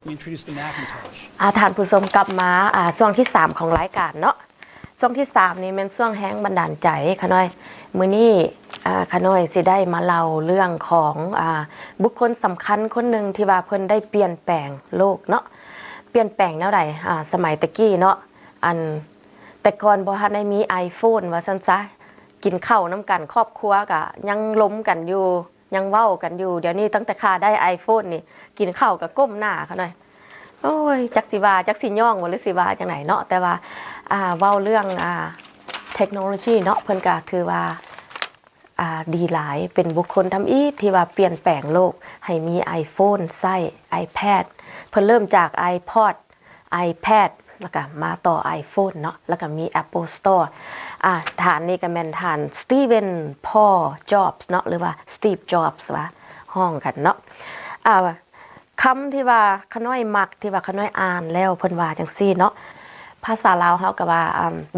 ท่านผู้ชมกลับมาช่วงที่3ของรายการเนาะช่วงที่3นี่เป็นช่วงแห้งบันดาลใจค่ะน้อยมื้อนี้ค่ะน้อยสิได้มาเล่าเรื่องของบุคคลสำคัญคนหนึ่งที่ว่าเพิ่นได้เปลี่ยนแปลงโลกเนาะเปลี่ยนแปลงแนวใดสมัยตะกี้เนาะแต่ก่อนบ่ทันได้มี iPhone ว่าซั่นซะกินข้าวน้ำกันครอบครัวก็ยังล้มกันอยู่ยังเว้ากันอยู่เดี๋ยวนี้ตั้งแต่ข้าได้ iPhone นี่กินข้าวก็ก้มหน้าค่ะน้อยโอ้ยจักสิว่าจักสิย่องบ่หรือสิว่าจังไหนเนาะแต่ว่าเว้าเรื่องเทคโนโลยีเนาะเพิ่นก็ถือว่าดีหลายเป็นบุคคลทำอีที่ว่าเปลี่ยนแปลงโลกให้มี iPhone ใช้ iPad เพิ่นเริ่มจาก iPod iPad แล้วก็มาต่อ iPhone เนาะแล้วก็มี Apple Store ฐานนี้ก็แม่นฐานสตีเวนพอลจ็อบส์เนาะหรือว่าสตีฟจ็อบส์ว่าห้องกันเนาะคำที่ว่าขน้อยมักที่ว่าขน้อยอ่านแล้วเพิ่นว่าจังซี่เนาะภาษาลาวเฮาก็ว่า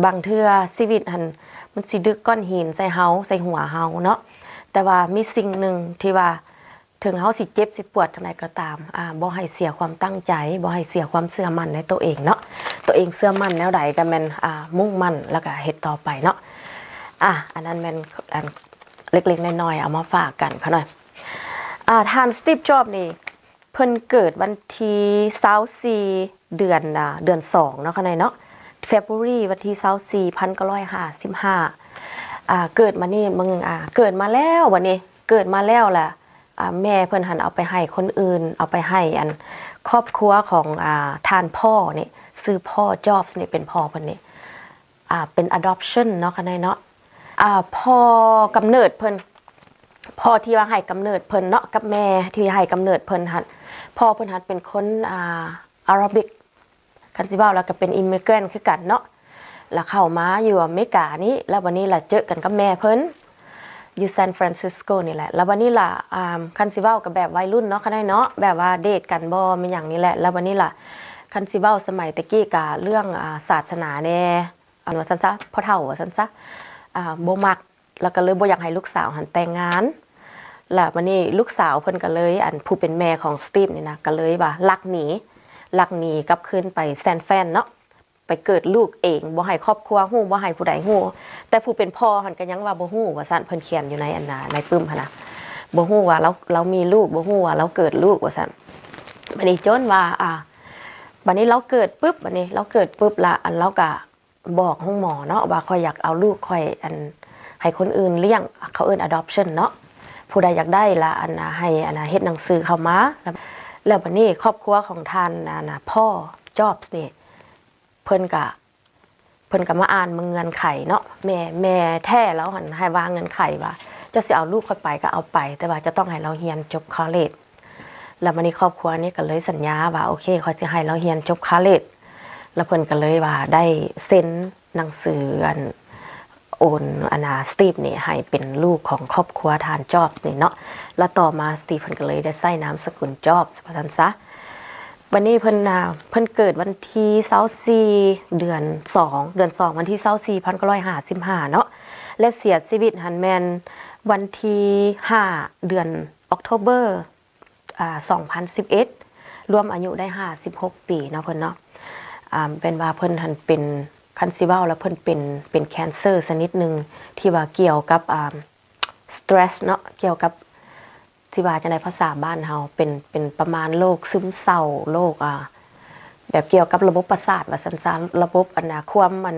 บางเทื่อชีวิตหันมันสิดึกก้อนหินใส่เฮาใส่หัวเฮาเนาะแต่ว่ามีสิ่งหนึ่งที่ว่าถึงเฮาสิเจ็บสิปวดจังไดก็ตามบ่ให้เสียความตั้งใจบ่ให้เสียความเชื่อมั่นในตัวเองเนาะตัวเองเชื่อมั่นแนวใดก็แม่นมุ่งมั่นแล้วก็เฮ็ดต่อไปเนาะอันนั้นแม่นเล็กๆน้อยๆเอามาฝากกันค่ะหน่อยท่านสตีฟจ็อบส์นี่เพิ่นเกิดวันที่24เดือน2เนาะค่ะเนาะ February วันที่24 1955เกิดมานี่มึงเกิดมาแล้ววันนี้เกิดมาแล้วแหละแม่เพิ่นหันเอาไปให้คนอื่นเอาไปให้ครอบครัวของท่านพ่อนี่ชื่อพ่อจ็อบส์นี่เป็นพ่อเพิ่นนี่เป็น adoption เนาะค่ะเนาะพ่อกำเนิดเพิ่นพ่อที่ว่าให้กำเนิดเพิ่นเนาะกับแม่ที่ให้กำเนิดเพิ่นหันพ่อเพิ่นหันเป็นคนอาหรับิกกันสิว่าแล้วก็เป็นอิมมิเกรนต์คือกันเนาะแล้วเข้ามาอยู่อเมริกานี้แล้ววันนี้ล่ะเจอกันกับแม่เพิ่นอยู่ซานฟรานซิสโกนี่แหละแล้ววันนี้ล่ะคันสิเว้ากับแบบวัยรุ่นเนาะค่ะได้เนาะแบบว่าเดทกันบ่เป็นอย่างนี้แหละแล้ววันนี้ล่ะคันสิเว้าสมัยตะกี้ก็เรื่องศาสนาแน่ว่าซั่นซะพ่อเฒ่าว่าซั่นซะบ่มักแล้วก็เลยบ่อยากให้ลูกสาวหันแต่งงานแล้ววันนี้ลูกสาวเพิ่นก็เลยผู้เป็นแม่ของสตีฟนี่นะก็เลยว่าลักหนีกลับคืนไปแซนแฟนเนาะไปเกิดลูกเองบ่ให้ครอบครัวฮู้บ่ให้ผู้ใดฮู้แต่ผู้เป็นพ่อหันก็ยังว่าบ่ฮู้ว่าซั่นเพิ่นเขียนอยู่ในในปึ้มหั่นน่ะบ่ฮู้ว่าเรามีลูกบ่ฮู้ว่าเราเกิดลูกว่าซั่นบัดนี้จนว่าบัดนี้เราเกิดปึ๊บบัดนี้เราเกิดปึ๊บละเราก็บอกห้องหมอเนาะว่าค่อยอยากเอาลูกค่อยให้คนอื่นเลี้ยงเขาเอิ้น adoption เนาะผู้ใดอยากได้ละให้เฮ็ดหนังสือเข้ามาแล้วบัดนี้ครอบครัวของท่านพ่อจ็อบส์นี่เพิ่นก็มาอ่านเงื่อนไขเนาะแม่แท้แล้วหันให้วางเงื่อนไขว่าจะสิเอาลูกค่อยไปก็เอาไปแต่ว่าจะต้องให้เราเรียนจบคอลเลจแล้วบัดนี้ครอบครัวนี้ก็เลยสัญญาว่าโอเคเขาสิให้เราเรียนจบคอลเลจแล้วเพิ่นก็เลยว่าได้เซ็นหนังสือโอนสตีฟนี่ให้เป็นลูกของครอบครัวทานจ็อบส์นี่เนาะแล้วต่อมาสตีฟเพิ่นก็เลยได้ใช้นามสกุลจ็อบส์ว่าซั่นซะวันนี้เพิ่นเกิดวันที่24เดือน2วันที่24 1955เนาะและเสียชีวิตหันแม่นวันที่5เดือนออกโทเบอร์2011รวมอายุได้56ปีเนาะเพิ่นเนาะเป็นว่าเพิ่นหันเป็นคันซิเว้าแล้วเพิ่นเป็นแคนเซอร์ชนิดนึงที่ว่าเกี่ยวกับสเตรสเนาะเกี่ยวกับที่ว่าจังได๋ภาษาบ้านเฮาเป็นประมาณโรคซึมเศร้าโรคแบบเกี่ยวกับระบบประสาทว่าซั่นๆระบบความมัน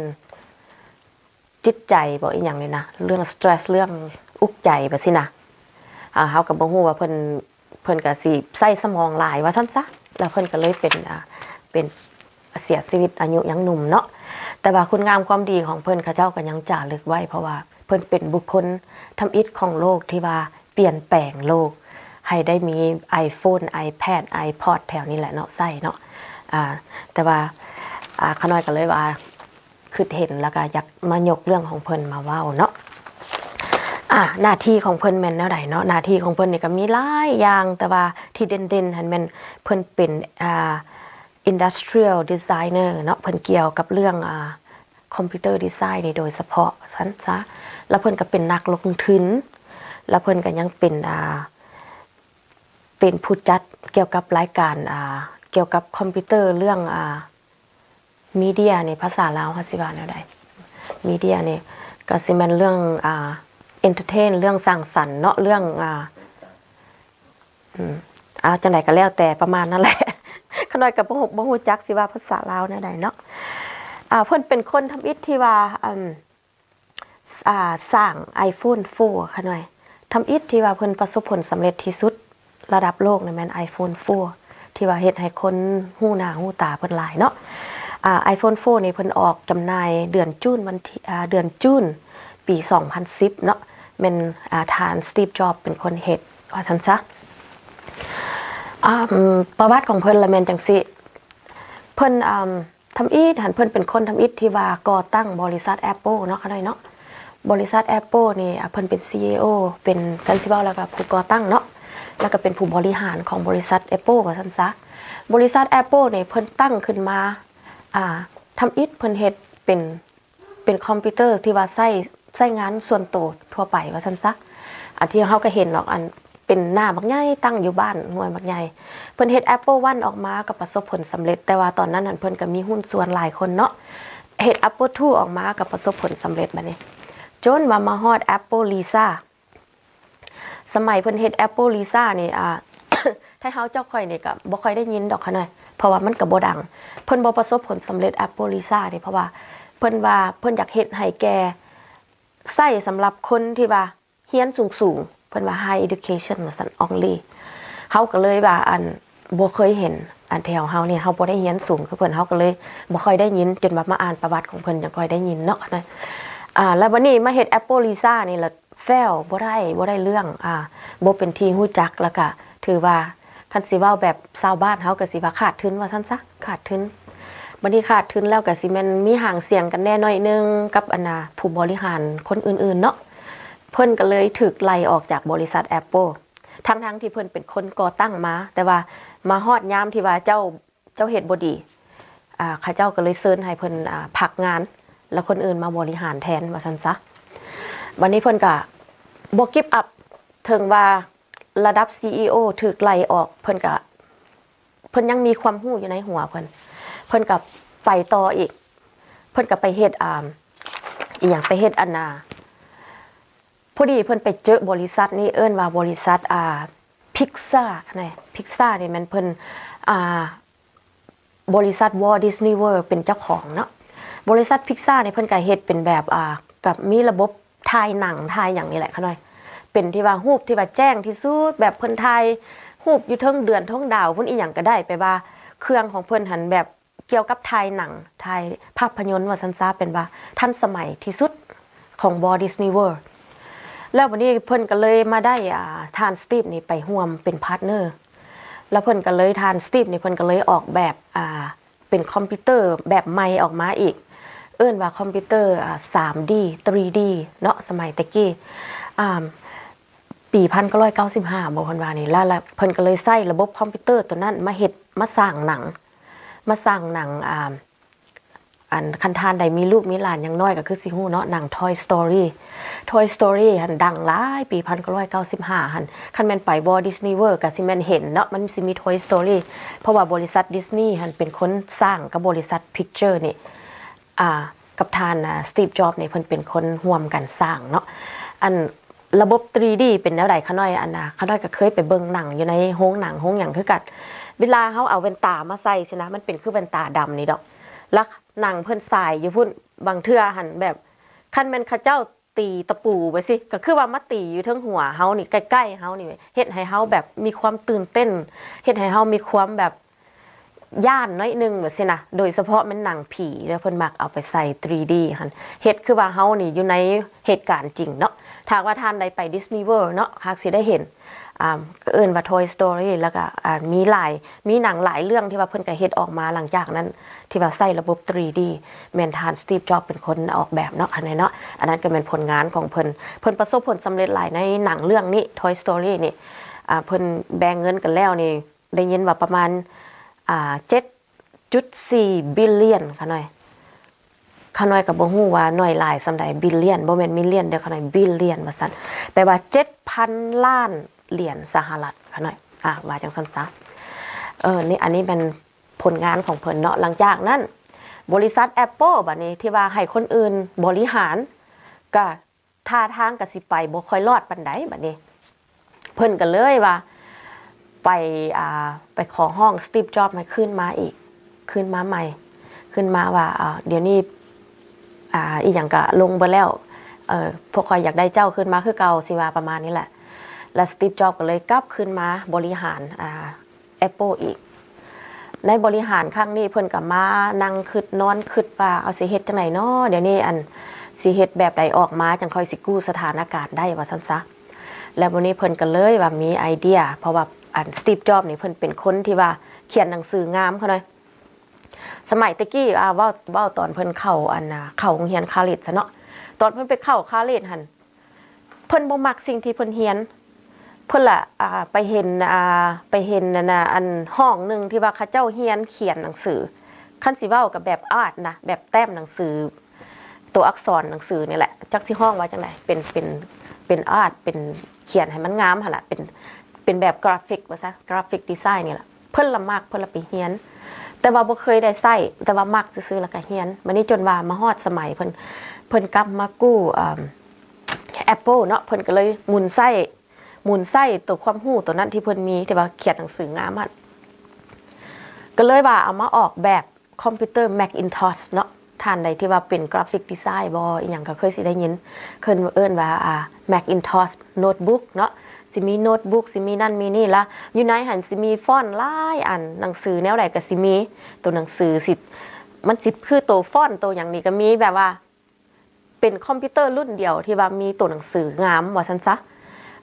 จิตใจบ่อีหยังเลยนะเรื่องสเตรสเรื่องอุกใจว่าซี่นะเฮาก็บ่ฮู้ว่าเพิ่นก็สิใส่สมองหลายว่าซั่นซะแล้วเพิ่นก็เลยเป็นเสียชีวิตอายุยังหนุ่มเนาะแต่ว่าคุณงามความดีของเพิ่นเขาเจ้าก็ยังจารึกไว้เพราะว่าเพิ่นเป็นบุคคลทำอิฐของโลกที่ว่าเปลี่ยนแปลงโลกให้ได้มี iPhone iPad iPod แถวนี้แหละเนาะใส่เนาะแต่ว่าขน้อยก็เลยว่าคือเห็นแล้วก็อยากมายกเรื่องของเพิ่นมาเว้าเนาะหน้าที่ของเพิ่นแม่นแนวใดเนาะหน้าที่ของเพิ่นนี่ก็มีหลายอย่างแต่ว่าที่เด่นๆหั่นแม่นเพิ่นเป็นindustrial designer เนาะเพิ่นเกี่ยวกับเรื่องคอมพิวเตอร์ดีไซน์นี่โดยเฉพาะซั่นซะแล้วเพิ่นก็เป็นนักลงทุนแล้วเพิ่นก็ยังเป็นผู้จัดเกี่ยวกับรายการ เกี่ยวกับคอมพิวเตอร์เรื่องมีเดียในภาษาลาวค่ะสิว่าแนวใดมีเดียนี่ก็สิแม่นเรื่องเอนเตอร์เทนเรื่องสร้างสรรค์เนาะเรื่องจังไดก็แล้วแต่ประมาณนั้นแหละขน้อยก็บ่ฮู้จักสิว่าภาษาลาวแนวใดเนาะเพิ่นเป็นคนทำอิฐที่ว่าสร้าง iPhone 4ค่ะหน่อยทำอิฐที่ว่าเพิ่นประสบผลสำเร็จที่สุดระดับโลกนี่แม่น iPhone 4ที่ว่าเฮ็ดให้คนฮู้หน้าฮู้ตาเพิ่นหลายเนาะiPhone 4นี่เพิ่นออกจำหน่ายเดือนจูนวันที่เดือนจูนปี2010เนาะแม่นทานสตีฟจ็อบเป็นคนเฮ็ดว่าซั่นซะประวัติของเพิ่นละแม่นจังซี่เพิ่นทำอิฐหันเพิ่นเป็นคนทำอิฐที่ว่าก่อตั้งบริษัท Apple เนาะค่ะได้เนาะบริษัท Apple นี่เพิ่นเป็น CEO เป็นกันสิเว้าแล้วก็ผู้ก่อตั้งเนาะแล้วก็เป็นผู้บริหารของบริษัท Apple ว่าซั่นซะบริษัท Apple นี่เพิ่นตั้งขึ้นมาทำอิฐเพิ่นเฮ็ดเป็นคอมพิวเตอร์ที่ว่าใช้งานส่วนตัวทั่วไปว่าซั่นซะอันที่เฮาก็เห็นเนาะอันเป็นหน้าบักใหญ่ตั้งอยู่บ้านหน่วยบักใหญ่เพิ่นเฮ็ด Apple 1ออกมาก็ประสบผลสำเร็จแต่ว่าตอนนั้นเพิ่นก็มีหุ้นส่วนหลายคนเนาะเฮ็ด Apple 2ออกมาก็ประสบผลสำเร็จบัดนี้จนว่ามาฮอด Apple Lisa สมัยเพิ่นเฮ็ด Apple Lisa นี่ถ้าเฮาเจ้าค่อยนี่ก็บ่ค่อยได้ยินดอกค่ะหน่อยเพราะว่ามันก็บ่ดังเพิ่นบ่ประสบผลสำเร็จ Apple Lisa นี่เพราะว่าเพิ่นว่าเพิ่นอยากเฮ็ดให้แก่ใช้สำหรับคนที่ว่าเรียนสูงๆเพิ่นว่า high education ว่าซั่น only เฮาก็เลยว่าบ่เคยเห็นแถวเฮานี่เฮาบ่ได้เรียนสูงคือเพิ่นเฮาก็เลยบ่ค่อยได้ยินจนว่ามาอ่านประวัติของเพิ่นจังค่อยได้ยินเนาะนะแล้ววันนี้มาเฮ็ด Apple Lisa นี่ละแฟลบ่ได้เรื่องบ่เป็นที่ฮู้จักแล้วก็ถือว่าคันสิเว้าแบบชาวบ้านเฮาก็สิว่าขาดทุนว่าซั่นซะขาดทุนบัดนี้ขาดทุนแล้วก็สิแม่นมีห่างเสียงกันแน่น้อยนึงกับผู้บริหารคนอื่นๆเนาะเพิ่นก็เลยถูกไล่ออกจากบริษัท Apple ทั้งที่เพิ่นเป็นคนก่อตั้งมาแต่ว่ามาฮอดยามที่ว่าเจ้าเฮ็ดบ่ดีข้าเจ้าก็เลยเชิญให้เพิ่นพักงานแล้วคนอื่นมาบริหารแทนว่าซั่นซะวันนี้เพิ่นก็บ่กิฟต์อัพถึงว่าระดับ CEO ถูกไล่ออกเพิ่นยังมีความรู้อยู่ในหัวเพิ่นก็ไปต่ออีกเพิ่นก็ไปเฮ็ดอีหยังไปเฮ็ดพอดีเพิ่นไปเจอบริษัทนี้เอิ้นว่าบริษัทPixar นะPixarนี่มันเพิ่นบริษัท Walt Disney World เป็นเจ้าของเนาะบริษัท Pixar นี่เพิ่นก็เฮ็ดเป็นแบบกับมีระบบถ่ายหนังถ่ายหยังนี่แหละค่ะหน่อยเป็นที่ว่ารูปที่ว่าแจ้งที่สุดแบบเพิ่นถ่ายรูปอยู่เทิงเดือนเทิงดาวพุ่นอีหยังก็ได้ไปว่าเครื่องของเพิ่นหันแบบเกี่ยวกับถ่ายหนังถ่ายภาพยนตร์ว่าซั่นซะเป็นว่าทันสมัยที่สุดของ Walt Disney Worldแล้ววันนี้เพิ่นก็เลยมาได้ทานสตีฟนี่ไปร่วมเป็นพาร์ทเนอร์แล้วเพิ่นก็เลยทานสตีฟนี่เพิ่นก็เลยออกแบบเป็นคอมพิวเตอร์แบบใหม่ออกมาอีกเอิ้นว่าคอมพิวเตอร์3D 3D เนาะสมัยตะกี้ปี1995บ่เพิ่นว่านี่แล้วเพิ่นก็เลยใช้ระบบคอมพิวเตอร์ตัวนั้นมาเฮ็ดมาสร้างหนังคันทานใดมีลูกมีหลานอย่างน้อยก็คือสิฮู้เนาะหนัง Toy Story หันดังหลายปี1995หันคันแม่นไปWalt Disney Worldก็สิแม่นเห็นเนาะมันสิมี Toy Story เพราะว่าบริษัทดิสนีย์หันเป็นคนสร้างกับบริษัท Picture นี่กับทานสตีฟจ็อบส์นี่เพิ่นเป็นคนร่วมกันสร้างเนาะระบบ 3D เป็นแนวใดคะน้อยคะน้อยก็เคยไปเบิ่งหนังอยู่ในโรงหนังโรงหยังคือกันเวลาเฮาเอาแว่นตามาใส่ใช่นะมันเป็นคือแว่นตาดำนี่ดอกแล้วหนังเพิ่นสายอยู่พุ่นบางเทื่อหันแบบคันแม่นเขาเจ้าตีตะปูไปสิก็คือว่ามาตีอยู่เทิงหัวเฮานี่ใกล้ๆเฮานี่เฮ็ดให้เฮาแบบมีความตื่นเต้นเฮ็ดให้เฮามีความแบบย่านน้อยนึงแบบสินะโดยเฉพาะมันหนังผีแล้วเพิ่นมักเอาไปใส่ 3D หั่นเฮ็ดคือว่าเฮานี่อยู่ในเหตุการณ์จริงเนาะถ้าว่าท่านใดไป Disney World เนาะหากสิได้เห็นก็เอิ้นว่า Toy Story แล้วก็มีหนังหลายเรื่องที่ว่าเพิ่นก็เฮ็ดออกมาหลังจากนั้นที่ว่าใช้ระบบ 3D แม่นทานสตีฟจ็อบส์เป็นคนออกแบบเนาะอันนี้เนาะอันนั้นก็เป็นผลงานของเพิ่นประสบผลสำเร็จหลายในหนังเรื่องนี้ Toy Story นี่เพิ่นแบ่งเงินกันแล้วนี่ได้ยินว่าประมาณ7.4 บิลเลียนค่ะหน่อยข้าน้อยก็บ่ฮู้ว่าหน่วยหลายซำใดบิลเลียนบ่แม่นมิลเลียนเด้อค่ะหน่อยบิลเลียนว่าซั่นแปลว่า 7,000 ล้านเหรียญสหรัฐค่ะหน่อยว่าจังซั่นซะนี่อันนี้เป็น ผลงานของเพิ่นเนาะหลังจากนั้นบริษัท Apple บัดนี้ที่ว่าให้คนอื่นบริหารก็ท่าทางก็สิไปบ่ค่อยรอดปานใดบัดนี้เพิ่นก็เลยว่าไปขอห้องสตีฟจ็อบส์มาขึ้นมาอีกขึ้นมาใหม่ขึ้นมาว่าเดี๋ยวนี้อีหยังก็ลงไปแล้วพวกคอยอยากได้เจ้าขึ้นมาคือเก่าสิว่าประมาณนี้แหละแล้วสตีฟจ็อบส์ก็เลยกลับขึ้นมาบริหารApple อีกในบริหารครั้งนี้เพิ่นก็มานั่งคิดนอนคิดว่าเอาสิเฮ็ดจังไหนเนาะเดี๋ยวนี้สิเฮ็ดแบบใดออกมาจังค่อยสิกู้สถานการณ์ได้ว่าซั่นซะแล้ววันนี้เพิ่นก็เลยว่ามีไอเดียเพราะว่าสตีฟจ็อบส์นี่เพิ่นเป็นคนที่ว่าเขียนหนังสืองามเขาหน่อยสมัยตะกี้เว้าตอนเพิ่นเข้าเข้าโรงเรียนคาเลจซะเนาะตอนเพิ่นไปเข้าคาเลจหั่นเพิ่นบ่มักสิ่งที่เพิ่นเรียนเพิ่นล่ะไปเห็นอันห้องนึงที่ว่าเขาเจ้าเรียนเขียนหนังสือคันสิเว้ากับแบบอาร์ตนะแบบแต้มหนังสือตัวอักษรหนังสือนี่แหละจักสิห้องว่าจังได๋เป็นอาร์ตเป็นเขียนให้มันงามหั่นล่ะเป็นแบบกราฟิกว่าซะกราฟิกดีไซน์นี่แหละเพิ่นละมักเพิ่นละไปเรียนแต่ว่าบ่เคยได้ใช้แต่ว่ามักซื่อๆแล้วก็เรียนมื้อนี้จนว่ามาฮอดสมัยเพิ่นกลับมากู้Apple เนาะเพิ่นก็เลยหมุนไส้ตัวความรู้ตัวนั้นที่เพิ่นมีที่ว่าเขียนหนังสืองามอ่ะก็เลยว่าเอามาออกแบบคอมพิวเตอร์ Macintosh เนาะท่านใดที่ว่าเป็นกราฟิกดีไซน์บ่อีหยังก็เคยสิได้ยินเอิ้นว่าMacintosh Notebook เนาะสิมีโน้ตบุ๊กสิมีนั่นมีนี่ละอยู่ในหันสิมีฟอนต์หลายอันหนังสือแนวใดก็สิมีตัวหนังสือสิมันสิคือตัวฟอนต์ตัวอย่างนี้ก็มีแบบว่าเป็นคอมพิวเตอร์รุ่นเดียวที่ว่ามีตัวหนังสืองามว่าซั่นซะ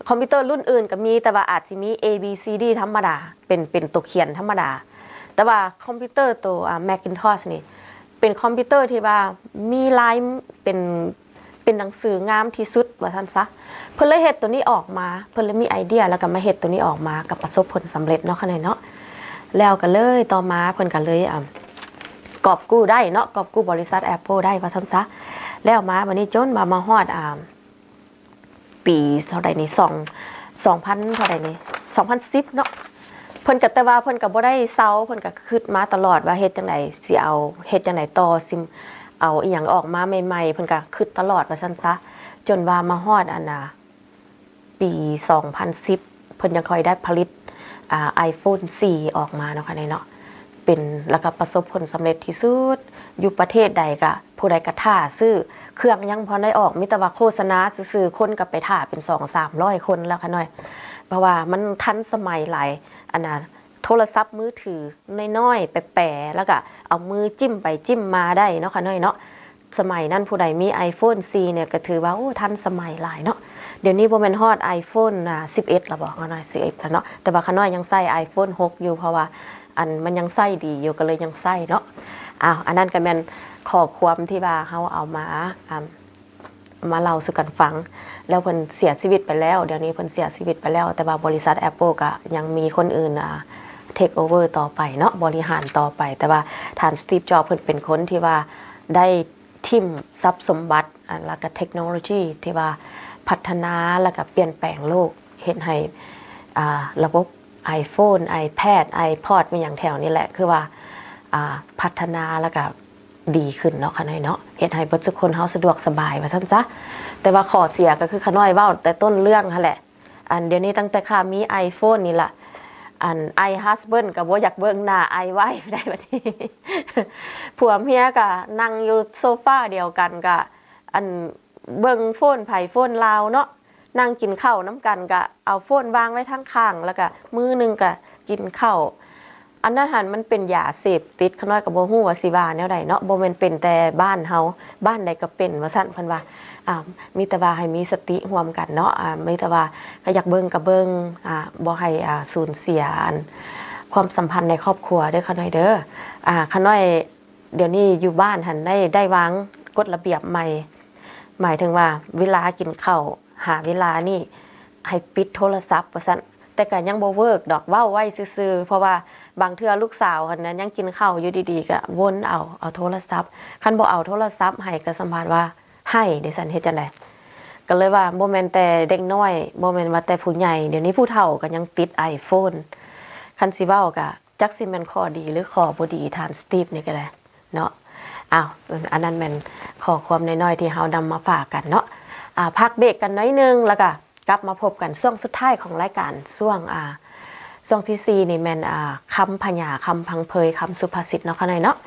คอมพิวเตอร์รุ่นอื่นก็มีแต่ว่าอาจสิมี A B C D ธรรมดาเป็นตัวเขียนธรรมดาแต่ว่าคอมพิวเตอร์ตัวMacintosh นี่เป็นคอมพิวเตอร์ที่ว่ามีลายเป็นหนังสืองามที่สุดว่าซั่นซะเพิ่นเลยเฮ็ดตัวนี้ออกมาเพิ่นเลยมีไอเดียแล้วก็มาเฮ็ดตัวนี้ออกมากับประสบผลสำเร็จเนาะคั่นเนาะแล้วก็เลยต่อมาเพิ่นก็เลยกอบกู้ได้เนาะกอบกู้บริษัท Apple ได้ว่าซั่นซะแล้วมาวันนี้จนมาฮอดปีเท่าใดนี่2000เท่าใดนี่2010เนาะเพิ่นก็แต่ว่าเพิ่นก็บ่ได้เซาเพิ่นก็คิดมาตลอดว่าเฮ็ดจังได๋สิเอาเฮ็ดจังได๋ต่อสิเอาอีหยังออกมาใหม่ๆเพิ่นก็คิดตลอดว่าซั่นซะจนว่ามาฮอดปี2010เพิ่นยังค่อยได้ผลิตiPhone 4 ออกมาเนาะค่ะเนาะเป็นแล้วก็ประสบผลสำเร็จที่สุดอยู่ประเทศใดก็ผู้ใดก็ท่าซื้อเครื่องยังพอได้ออกมีแต่ว่าโฆษณาซื่อๆคนก็ไปท่าเป็น200-300คนแล้วค่ะน้อยเพราะว่ามันทันสมัยหลายโทรศัพท์มือถือน้อยๆแปะๆแล้วก็เอามือจิ้มไปจิ้มมาได้เนาะค่ะน้อยเนาะสมัยนั้นผู้ใดมี iPhone 4เนี่ยก็ถือว่าโอ้ทันสมัยหลายเนาะเดี๋ยวนี้บ่แม่นฮอด iPhone 11แล้วบ่ค่ะน้อย11แล้วเนาะแต่ว่าค่ะน้อยยังใช้ iPhone 6อยู่เพราะว่ามันยังใช้ดีอยู่ก็เลยยังใช้เนาะอันนั้นก็แม่นข้อความที่ว่าเฮาเอามาเล่าสู่กันฟังแล้วเพิ่นเสียชีวิตไปแล้วเดี๋ยวนี้เพิ่นเสียชีวิตไปแล้วแต่ว่าบริษัท Apple ก็ยังมีคนอื่นtake over ต่อไปเนาะบริหารต่อไปแต่ว่าท่านสตีฟจ็อบส์เพิ่นเป็นคนที่ว่าได้ทิ่มทรัพย์สมบัติแล้วก็เทคโนโลยีที่ว่าพัฒนาแล้วก็เปลี่ยนแปลงโลกเฮ็ดให้ระบบ iPhone iPad iPod มีอย่างแถวนี้แหละคือว่าพัฒนาแล้วก็ดีขึ้นเนาะค่ะน้อยเนาะเฮ็ดให้เบิดทุกคนเฮาสะดวกสบายว่าซั่นซะแต่ว่าข้อเสียก็คือขน้อยเว้าแต่ต้นเรื่องหั่นแหละเดี๋ยวนี้ตั้งแต่ข้ามี iPhone นี่ล่ะI husband ก็บ่อยากเบิ่งหน้า I wife ได้บัดนี้ ผัวเมียก็นั่งอยู่โซฟาเดียวกันก็เบิ่งโฟนไผโฟนลาวเนาะนั่งกินข้าวน้ำกันก็เอาโฟนวางไว้ทั้งข้างแล้วก็มือนึงก็กินข้าวอันนั้นหันมันเป็นยาเสพติดขน้อยก็บ่ฮู้ว่าสิว่าแนวใดเนาะบ่แม่นเป็นแต่บ้านเฮาบ้านใดก็เป็นว่าซั่นเพิ่นว่ามีแต่ว่าให้มีสติร่วมกันเนาะมีแต่ว่าก็อยากเบิ่งก็เบิ่งบ่ให้สูญเสียความสัมพันธ์ในครอบครัวเด้อขน้อยเด้อขน้อยเดี๋ยวนี้อยู่บ้านหันได้วางกฎระเบียบใหม่หมายถึงว่าเวลากินข้าวหาเวลานี่ให้ปิดโทรศัพท์ว่าซั่นแต่ก็ยังบ่เวิร์กดอกเว้าไว้ซื่อๆเพราะว่าบางเทื่อลูกสาวคนนั้นยังกินข้าวอยู่ดีๆก็วนเอาโทรศัพท์คันบ่เอาโทรศัพท์ให้ก็สัมภาษณ์ว่าให้ดิฉันเฮ็ดจังได๋ก็เลยว่าบ่แม่นแต่เด็กน้อยบ่แม่นว่าแต่ผู้ใหญ่เดี๋ยวนี้ผู้เฒ่าก็ยังติด iPhone คันสิเว้าก็ จักสิแม่นข้อดีหรือข้อบ่ดีทานสตีฟนี่ก็ได้เนาะอ้าวอันนั้นแม่นข้อความน้อยๆที่เฮานำมาฝากกันเนาะพักเบรกกันน้อยนึงแล้วก็กลับมาพบกันช่วงสุดท้ายของรายการช่วงที่4นี่แม่นคำพญาคำพังเพยคำสุภาษิตเนาะค่ะเนาะ